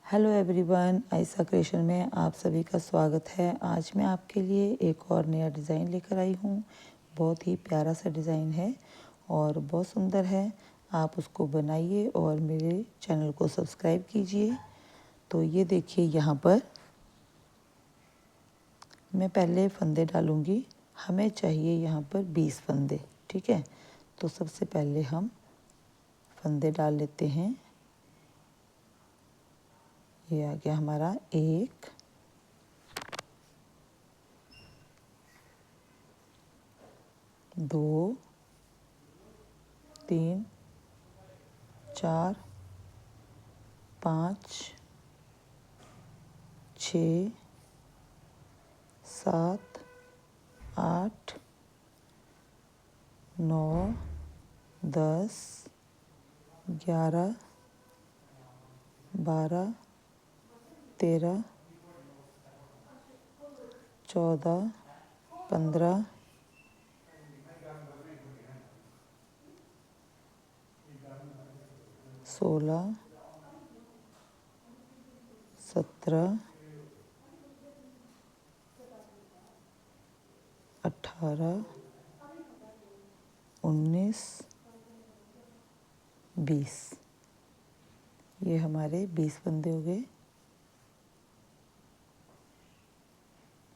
Hello everyone, Ayesha creation में आप सभी का स्वागत है। आज मैं आपके लिए एक और नया डिज़ाइन लेकर आई हूँ। बहुत ही प्यारा सा डिज़ाइन है और बहुत सुंदर है। आप उसको बनाइए और मेरे चैनल को सब्सक्राइब कीजिए। तो ये देखिए, यहाँ पर मैं पहले फंदे डालूँगी। हमें चाहिए यहाँ पर 20 फंदे, ठीक है। तो सबसे पहले हम फंदे डाल लेते हैं। ये आ गया हमारा 1, 2, 3, 4, 5, 6, 7, 8, 9, 10, 11, 12, 13, 14, 15, 16, 17, 18, 19, 20। ये हमारे 20 फंदे हो गए।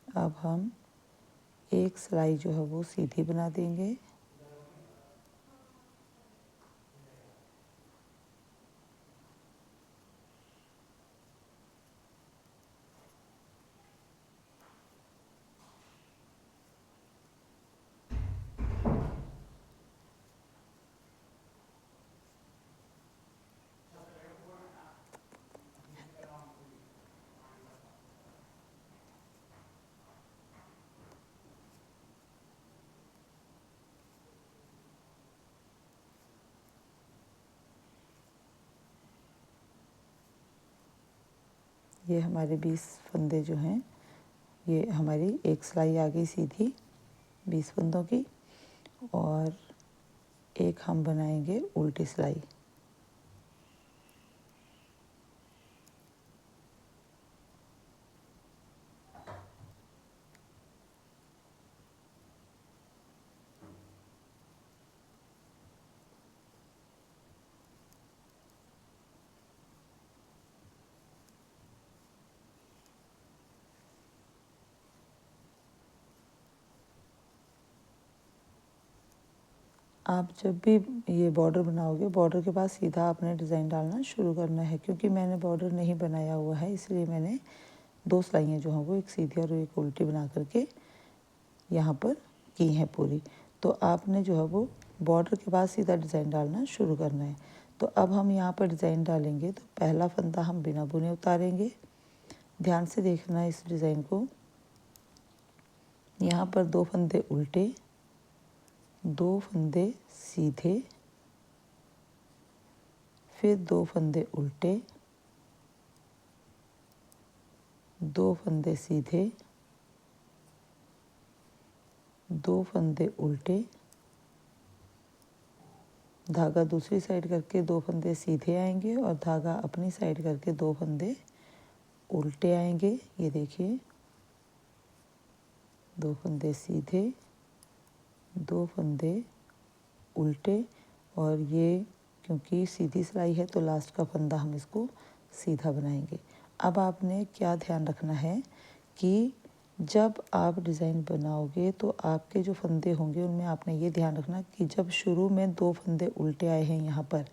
अब हम एक सिलाई जो है वो सीधी बना देंगे। ये हमारे 20 फंदे जो हैं, ये हमारी एक सिलाई आ गई सीधी 20 फंदों की, और एक हम बनाएंगे उल्टी सिलाई। आप जब भी ये बॉर्डर बनाओगे, बॉर्डर के पास सीधा आपने डिज़ाइन डालना शुरू करना है। क्योंकि मैंने बॉर्डर नहीं बनाया हुआ है, इसलिए मैंने 2 सिलाइयाँ जो हैं वो एक सीधी और एक उल्टी बना करके यहाँ पर की हैं पूरी। तो आपने जो है वो बॉर्डर के पास सीधा डिज़ाइन डालना शुरू करना है। तो अब हम यहाँ पर डिज़ाइन डालेंगे। तो पहला फंदा हम बिना बुने उतारेंगे। ध्यान से देखना है इस डिज़ाइन को। यहाँ पर 2 फंदे उल्टे, 2 फंदे सीधे, फिर 2 फंदे उल्टे, 2 फंदे सीधे, 2 फंदे उल्टे, धागा दूसरी साइड करके 2 फंदे सीधे आएंगे और धागा अपनी साइड करके 2 फंदे उल्टे आएंगे। ये देखिए, 2 फंदे सीधे, 2 फंदे उल्टे, और ये क्योंकि सीधी सिलाई है तो लास्ट का फंदा हम इसको सीधा बनाएंगे। अब आपने क्या ध्यान रखना है कि जब आप डिज़ाइन बनाओगे तो आपके जो फंदे होंगे उनमें आपने ये ध्यान रखना कि जब शुरू में 2 फंदे उल्टे आए हैं यहाँ पर,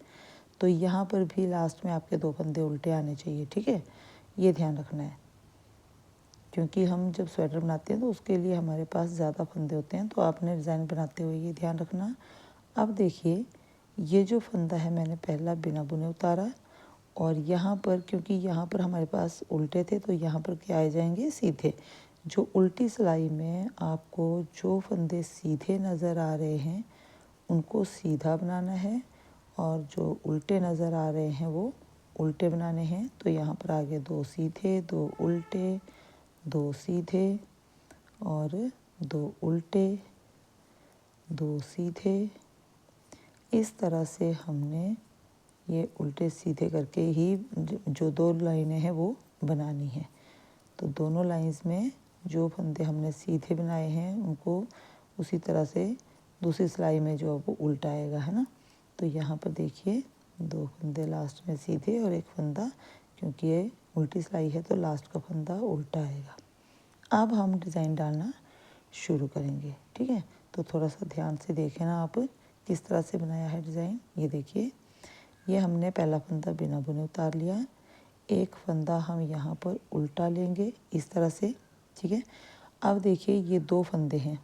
तो यहाँ पर भी लास्ट में आपके 2 फंदे उल्टे आने चाहिए, ठीक है। ये ध्यान रखना है, क्योंकि हम जब स्वेटर बनाते हैं तो उसके लिए हमारे पास ज़्यादा फंदे होते हैं। तो आपने डिज़ाइन बनाते हुए ये ध्यान रखना। अब देखिए, ये जो फंदा है मैंने पहला बिना बुने उतारा, और यहाँ पर क्योंकि यहाँ पर हमारे पास उल्टे थे तो यहाँ पर क्या आ जाएंगे, सीधे। जो उल्टी सिलाई में आपको जो फंदे सीधे नज़र आ रहे हैं उनको सीधा बनाना है, और जो उल्टे नज़र आ रहे हैं वो उल्टे बनाने हैं। तो यहाँ पर आगे 2 सीधे, 2 उल्टे, 2 सीधे और 2 उल्टे, 2 सीधे। इस तरह से हमने ये उल्टे सीधे करके ही जो 2 लाइनें हैं वो बनानी है। तो दोनों लाइंस में जो फंदे हमने सीधे बनाए हैं उनको उसी तरह से दूसरी सिलाई में जो वो उल्टा आएगा, है ना। तो यहाँ पर देखिए 2 फंदे लास्ट में सीधे और एक फंदा, क्योंकि ये उल्टी सिलाई है तो लास्ट का फंदा उल्टा आएगा। अब हम डिज़ाइन डालना शुरू करेंगे, ठीक है। तो थोड़ा सा ध्यान से देखें ना आप किस तरह से बनाया है डिज़ाइन। ये देखिए, ये हमने पहला फंदा बिना बुने उतार लिया, एक फंदा हम यहाँ पर उल्टा लेंगे इस तरह से, ठीक है। अब देखिए ये 2 फंदे हैं,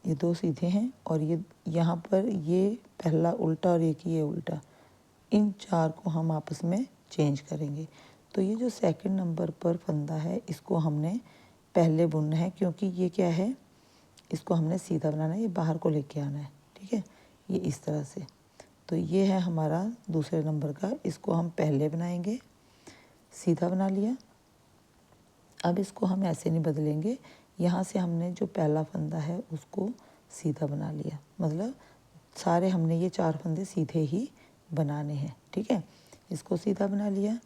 ये 2 सीधे हैं और ये यहाँ पर ये पहला उल्टा और एक ये उल्टा, इन 4 को हम आपस में चेंज करेंगे। तो ये जो सेकंड नंबर पर फंदा है इसको हमने पहले बुनना है, क्योंकि ये क्या है, इसको हमने सीधा बनाना है, ये बाहर को लेके आना है, ठीक है। ये इस तरह से, तो ये है हमारा दूसरे नंबर का, इसको हम पहले बनाएंगे, सीधा बना लिया। अब इसको हम ऐसे नहीं बदलेंगे, यहाँ से हमने जो पहला फंदा है उसको सीधा बना लिया, मतलब सारे हमने ये 4 फंदे सीधे ही बनाने हैं, ठीक है। इसको सीधा बना लिया।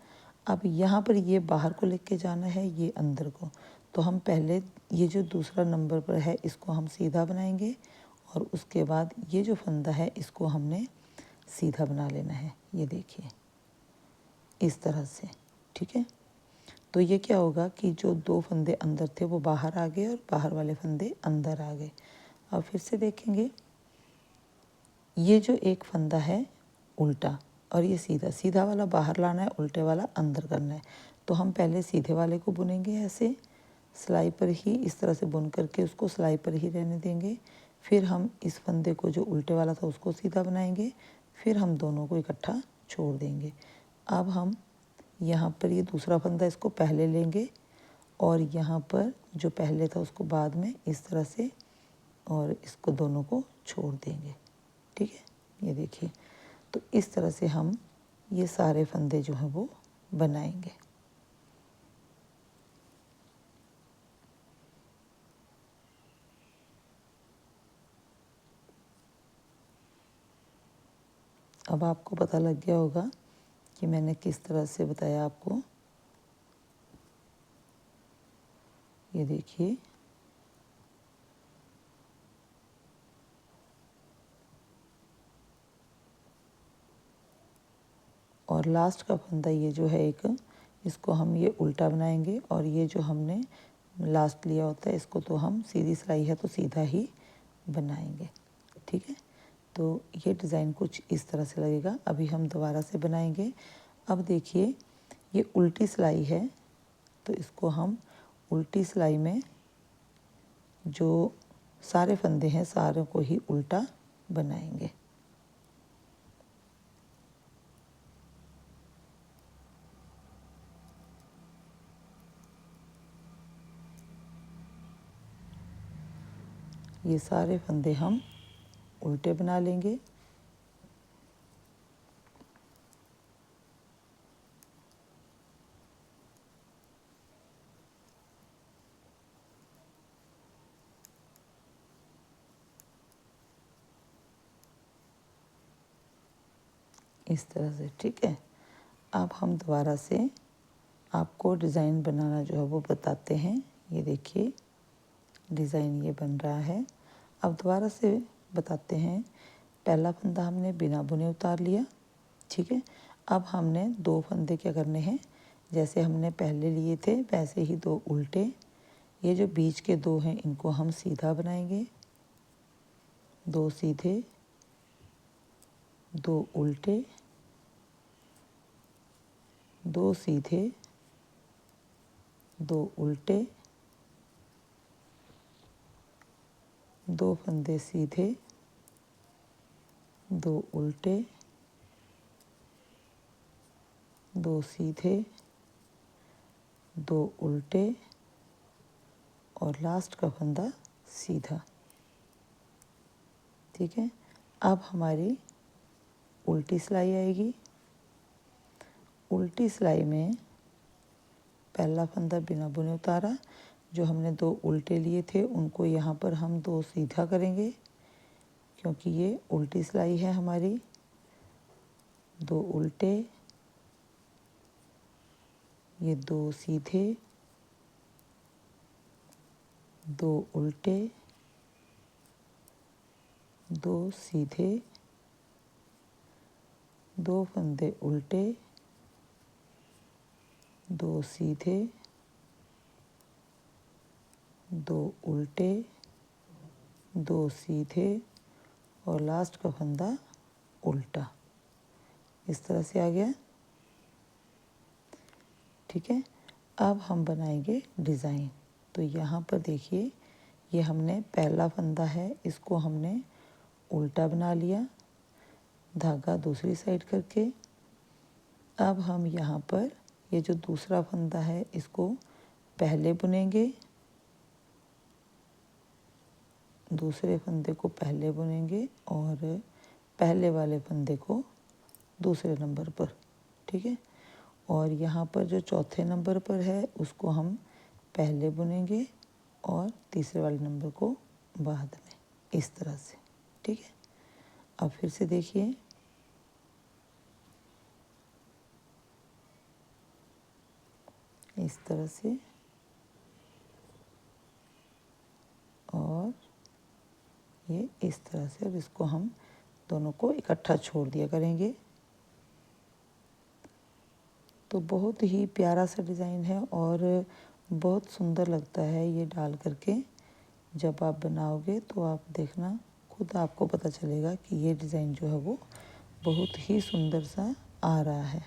अब यहाँ पर ये बाहर को लेके जाना है, ये अंदर को, तो हम पहले ये जो दूसरा नंबर पर है इसको हम सीधा बनाएंगे और उसके बाद ये जो फंदा है इसको हमने सीधा बना लेना है। ये देखिए इस तरह से, ठीक है। तो ये क्या होगा कि जो 2 फंदे अंदर थे वो बाहर आ गए और बाहर वाले फंदे अंदर आ गए। अब फिर से देखेंगे, ये जो एक फंदा है उल्टा और ये सीधा, सीधा वाला बाहर लाना है, उल्टे वाला अंदर करना है। तो हम पहले सीधे वाले को बुनेंगे ऐसे सिलाई पर ही, इस तरह से बुन करके उसको सिलाई पर ही रहने देंगे। फिर हम इस फंदे को जो उल्टे वाला था उसको सीधा बनाएंगे, फिर हम दोनों को इकट्ठा छोड़ देंगे। अब हम यहाँ पर ये दूसरा फंदा इसको पहले लेंगे और यहाँ पर जो पहले था उसको बाद में इस तरह से, और इसको दोनों को छोड़ देंगे, ठीक है। ये देखिए, तो इस तरह से हम ये सारे फंदे जो हैं वो बनाएंगे। अब आपको पता लग गया होगा कि मैंने किस तरह से बताया आपको। ये देखिए, और लास्ट का फंदा ये जो है एक, इसको हम ये उल्टा बनाएंगे और ये जो हमने लास्ट लिया होता है इसको तो हम सीधी सिलाई है तो सीधा ही बनाएंगे, ठीक है। तो ये डिज़ाइन कुछ इस तरह से लगेगा। अभी हम दोबारा से बनाएंगे। अब देखिए, ये उल्टी सिलाई है तो इसको हम उल्टी सिलाई में जो सारे फंदे हैं सारों को ही उल्टा बनाएंगे। ये सारे फंदे हम उल्टे बना लेंगे। इस तरह से, ठीक है। अब हम दोबारा से आपको डिज़ाइन बनाना जो है वो बताते हैं। ये देखिए, डिज़ाइन ये बन रहा है। अब दोबारा से बताते हैं। पहला फंदा हमने बिना बुने उतार लिया, ठीक है। अब हमने 2 फंदे क्या करने हैं, जैसे हमने पहले लिए थे वैसे ही 2 उल्टे, ये जो बीच के 2 हैं इनको हम सीधा बनाएंगे, 2 सीधे, 2 उल्टे, 2 सीधे, 2 उल्टे, 2 फंदे सीधे, 2 उल्टे, 2 सीधे, 2 उल्टे और लास्ट का फंदा सीधा, ठीक है। अब हमारी उल्टी सिलाई आएगी। उल्टी सिलाई में पहला फंदा बिना बुने उतारा, जो हमने 2 उल्टे लिए थे उनको यहाँ पर हम 2 सीधा करेंगे, क्योंकि ये उल्टी सिलाई है हमारी। दो उल्टे, ये दो सीधे, दो उल्टे, दो सीधे, दो फंदे उल्टे, दो सीधे, दो उल्टे, दो सीधे और लास्ट का फंदा उल्टा। इस तरह से आ गया। ठीक है, अब हम बनाएंगे डिज़ाइन। तो यहाँ पर देखिए, ये हमने पहला फंदा है, इसको हमने उल्टा बना लिया, धागा दूसरी साइड करके। अब हम यहाँ पर ये जो दूसरा फंदा है इसको पहले बुनेंगे, दूसरे फंदे को पहले बुनेंगे और पहले वाले फंदे को दूसरे नंबर पर। ठीक है, और यहाँ पर जो चौथे नंबर पर है उसको हम पहले बुनेंगे और तीसरे वाले नंबर को बाद में, इस तरह से। ठीक है, अब फिर से देखिए, इस तरह से, और ये इस तरह से, और इसको हम दोनों को इकट्ठा छोड़ दिया करेंगे। तो बहुत ही प्यारा सा डिज़ाइन है और बहुत सुंदर लगता है ये डाल करके। जब आप बनाओगे तो आप देखना, खुद आपको पता चलेगा कि ये डिज़ाइन जो है वो बहुत ही सुंदर सा आ रहा है।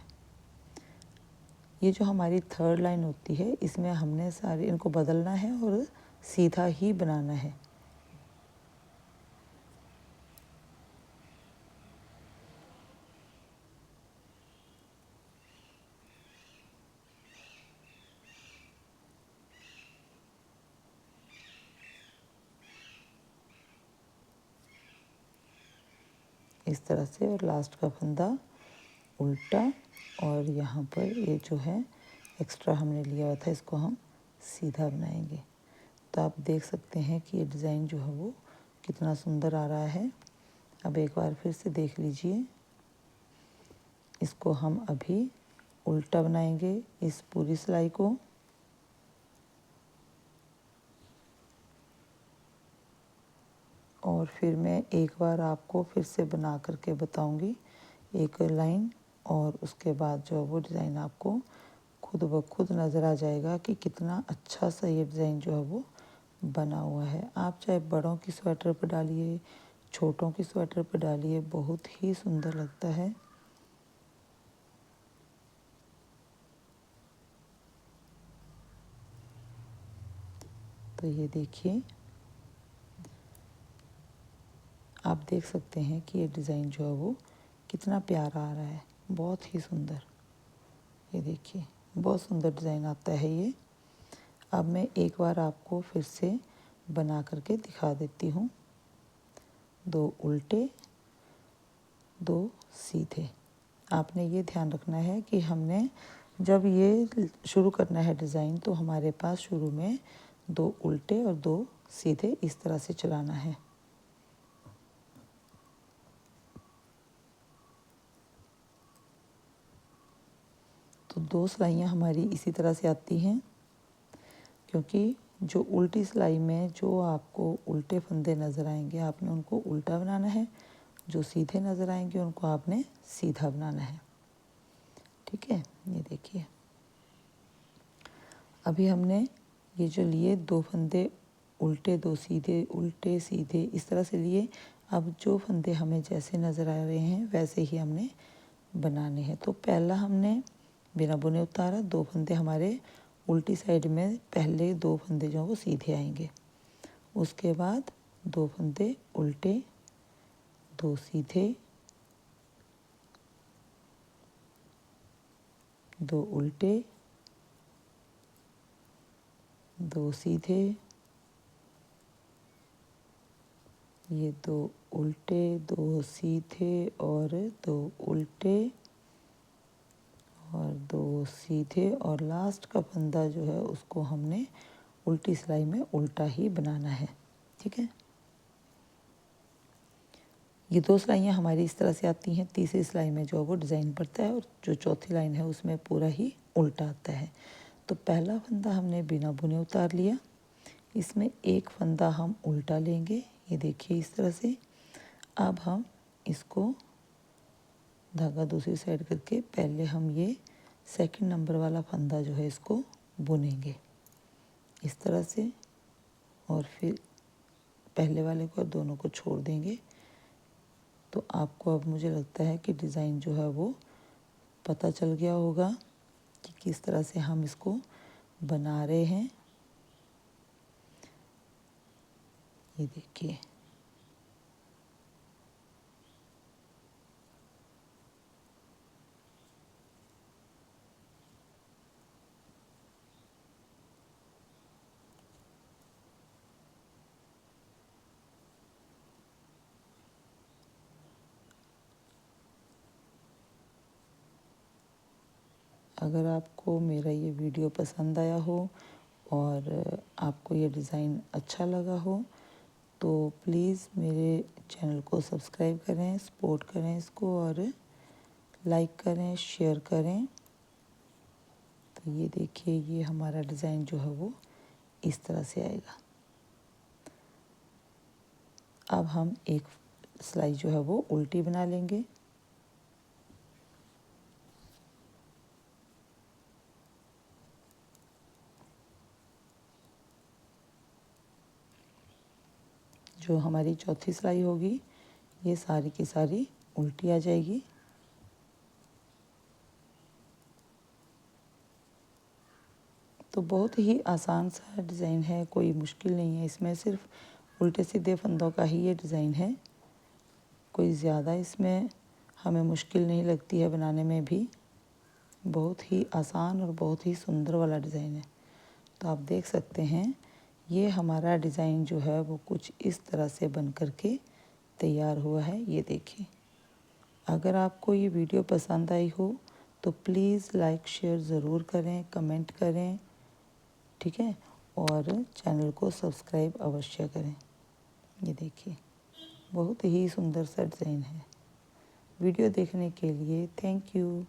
ये जो हमारी थर्ड लाइन होती है इसमें हमने सारे इनको बदलना है और सीधा ही बनाना है। इस तरह से, और लास्ट का फंदा उल्टा, और यहाँ पर ये जो है एक्स्ट्रा हमने लिया हुआ था इसको हम सीधा बनाएंगे। तो आप देख सकते हैं कि ये डिज़ाइन जो है वो कितना सुंदर आ रहा है। अब एक बार फिर से देख लीजिए, इसको हम अभी उल्टा बनाएंगे इस पूरी सिलाई को। और फिर मैं एक बार आपको फिर से बना करके बताऊंगी एक लाइन, और उसके बाद जो है वो डिज़ाइन आपको खुद ब खुद नज़र आ जाएगा कि कितना अच्छा सा ये डिज़ाइन जो है वो बना हुआ है। आप चाहे बड़ों की स्वेटर पर डालिए, छोटों की स्वेटर पर डालिए, बहुत ही सुंदर लगता है। तो ये देखिए, आप देख सकते हैं कि ये डिज़ाइन जो है वो कितना प्यारा आ रहा है, बहुत ही सुंदर। ये देखिए, बहुत सुंदर डिज़ाइन आता है ये। अब मैं एक बार आपको फिर से बना करके दिखा देती हूँ। दो उल्टे, दो सीधे। आपने ये ध्यान रखना है कि हमने जब ये शुरू करना है डिज़ाइन तो हमारे पास शुरू में दो उल्टे और दो सीधे इस तरह से चलाना है। तो दो सिलाइयाँ हमारी इसी तरह से आती हैं, क्योंकि जो उल्टी सिलाई में जो आपको उल्टे फंदे नज़र आएंगे आपने उनको उल्टा बनाना है, जो सीधे नज़र आएंगे उनको आपने सीधा बनाना है। ठीक है, ये देखिए, अभी हमने ये जो लिए दो फंदे उल्टे, दो सीधे, उल्टे सीधे, इस तरह से लिए। अब जो फंदे हमें जैसे नज़र आ रहे हैं वैसे ही हमने बनाने हैं। तो पहला हमने बिना बुने उतारा, दो फंदे हमारे उल्टी साइड में, पहले दो फंदे जो हैं वो सीधे आएंगे। उसके बाद दो फंदे उल्टे, दो सीधे, दो उल्टे, दो सीधे, ये दो उल्टे, दो सीधे और दो उल्टे और दो सीधे, और लास्ट का फंदा जो है उसको हमने उल्टी सिलाई में उल्टा ही बनाना है। ठीक है, ये 2 सिलाइयाँ हमारी इस तरह से आती हैं। तीसरी सिलाई में जो वो डिज़ाइन पड़ता है और जो चौथी लाइन है उसमें पूरा ही उल्टा आता है। तो पहला फंदा हमने बिना बुने उतार लिया। इसमें एक फंदा हम उल्टा लेंगे, ये देखिए इस तरह से। अब हम इसको धागा दूसरी साइड करके पहले हम ये सेकंड नंबर वाला फंदा जो है इसको बुनेंगे इस तरह से, और फिर पहले वाले को और दोनों को छोड़ देंगे। तो आपको अब मुझे लगता है कि डिज़ाइन जो है वो पता चल गया होगा कि किस तरह से हम इसको बना रहे हैं। ये देखिए, अगर आपको मेरा ये वीडियो पसंद आया हो और आपको ये डिज़ाइन अच्छा लगा हो तो प्लीज़ मेरे चैनल को सब्सक्राइब करें, सपोर्ट करें इसको, और लाइक करें, शेयर करें। तो ये देखिए, ये हमारा डिज़ाइन जो है वो इस तरह से आएगा। अब हम एक सिलाई जो है वो उल्टी बना लेंगे। जो हमारी चौथी सिलाई होगी ये सारी की सारी उल्टी आ जाएगी। तो बहुत ही आसान सा डिज़ाइन है, कोई मुश्किल नहीं है इसमें, सिर्फ उल्टे सीधे फंदों का ही ये डिज़ाइन है। कोई ज़्यादा इसमें हमें मुश्किल नहीं लगती है बनाने में भी। बहुत ही आसान और बहुत ही सुंदर वाला डिज़ाइन है। तो आप देख सकते हैं ये हमारा डिज़ाइन जो है वो कुछ इस तरह से बन कर के तैयार हुआ है। ये देखिए, अगर आपको ये वीडियो पसंद आई हो तो प्लीज़ लाइक शेयर ज़रूर करें, कमेंट करें, ठीक है, और चैनल को सब्सक्राइब अवश्य करें। ये देखिए, बहुत ही सुंदर सा डिज़ाइन है। वीडियो देखने के लिए थैंक यू।